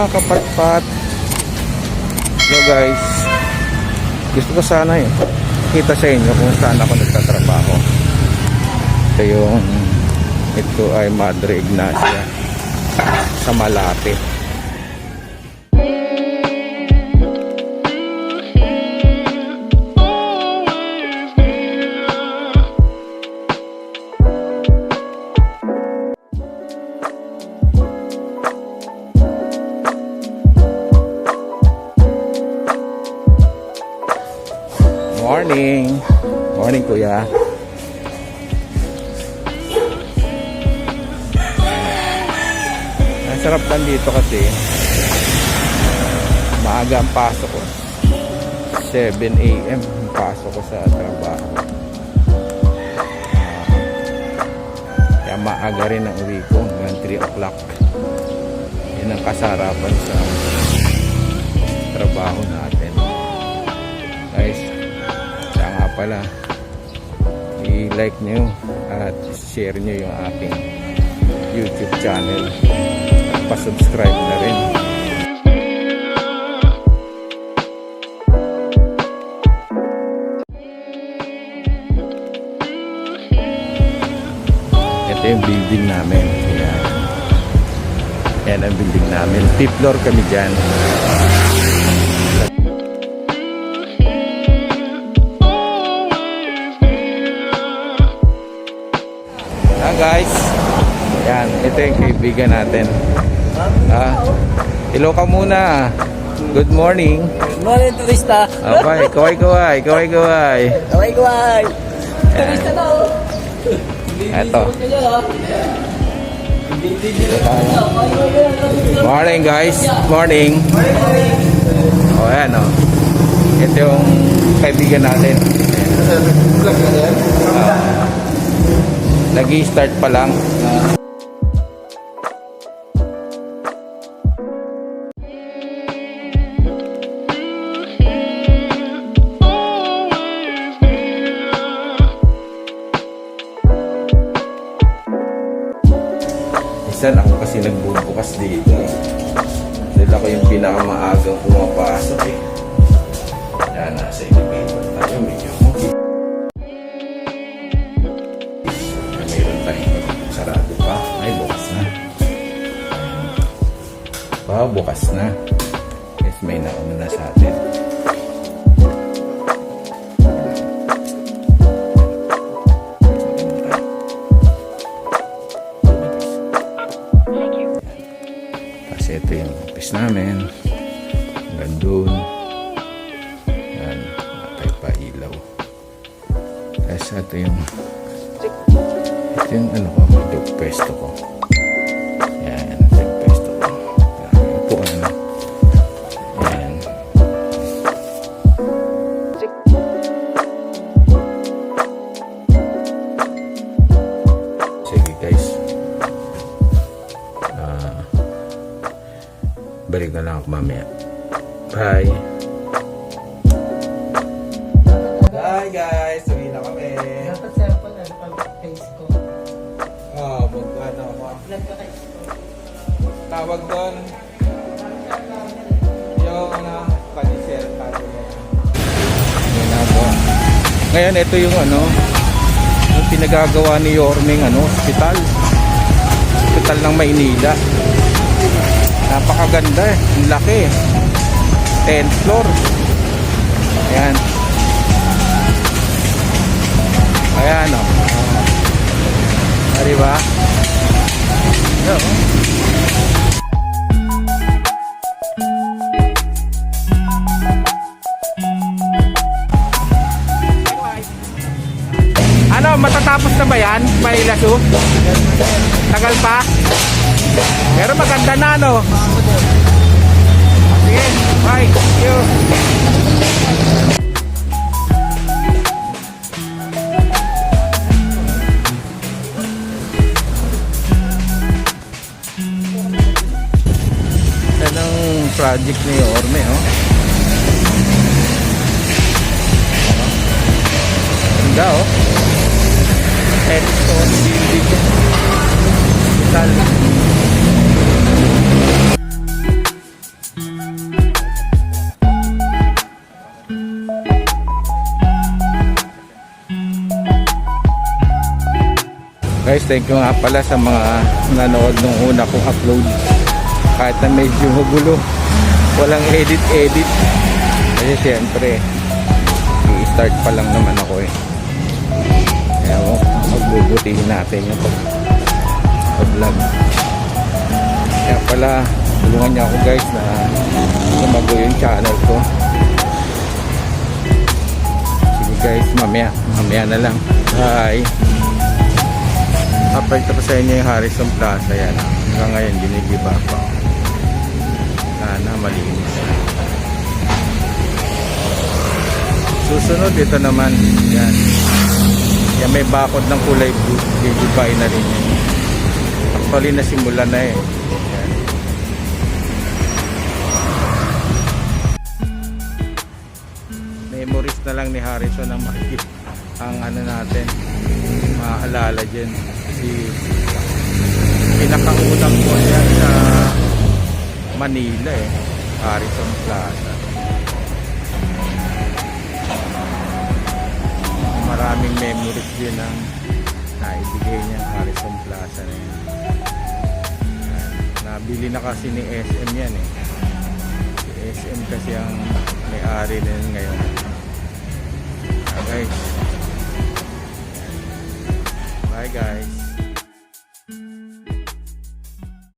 mga kapatpat. So guys, gusto ko sana kita sa inyo kung saan ako nagtatrabaho. Ito ay Madre Ignacia sa Malate. Morning. Morning kuya. Ang sarap lang dito kasi maaga ang pasok ko. 7 AM ang pasok ko sa trabaho. Kaya maaga rin ang uwi ko hanggang 3 o'clock. Yan ang kasarapan sa trabaho natin. Guys, pala i-like nyo at share nyo yung aking YouTube channel at pa-subscribe na rin. Ito yung building namin. Yan ang building namin. 5th floor kami dyan. Guys, yan, ito yung kaibigan natin. Hello ka muna. Good morning. Good morning, turista. Okay, kaway. Turista na. Ito. Morning guys, morning. Ayan ito yung kaibigan natin. Nag-i-start pa lang. Minsan ako kasi nagbubukas dito. Dahil ako yung pinakamaagang pumapasok Yan, nasa elevator tayo. Medyo sarado pa. Ay, bukas na. Bukas na. Yes, may nauna na sa atin. Kasi ito yung office namin. Hanggang doon. Yan. Matay pa ilaw. Kasi ito yung yung pwesto ko. Yan, yung pwesto ko. Ito Yan. Sige guys. Balik na lang ako mamaya. Bye. Bye guys. Uwi na kami. Dapat sample face ko. Magkano ako. Tawag doon. Yung panisel tayo. Ngayon ito yung yung pinagagawa ni Yorming hospital. Hospital ng Maynila. Napakaganda ang laki. 10th floor. Ayan. Ayan diba? Matatapos na ba yan? Pailaso? Tagal pa? Pero maganda na Sige, bye. Thank you. Project ni Orme ganda Edstone building hospital. Guys, thank you nga pala sa mga nanood nung una kong upload. Kahit na medyo magulo, walang edit. Kasi siyempre, i-start pa lang naman ako eh. Kaya magbubutihin natin yung pag-vlog. Kaya pala, tulungan niyo ako guys na lumago yung channel ko. Sige guys, mamaya na lang. Bye! Update ko sa inyo yung Harrison Plaza. Yan. Hanggang ngayon, ginigiba pa. Sana malinis. Susunod, ito naman. Yan. Yan, may bakod ng kulay blue. Gigibain na rin yan. Actually, nasimula na eh. Yan. Memories na lang ni Harrison ang makikita. Ang ano natin, maaalala dyan. Kasi pinakaunang ko yan sa Manila eh, Harrison Plaza. Maraming memories din ang naibigay niyang Harrison Plaza na yan. Nabili na kasi ni SM yan eh. Si SM kasi ang may-ari na yun ngayon. Guys, bye guys.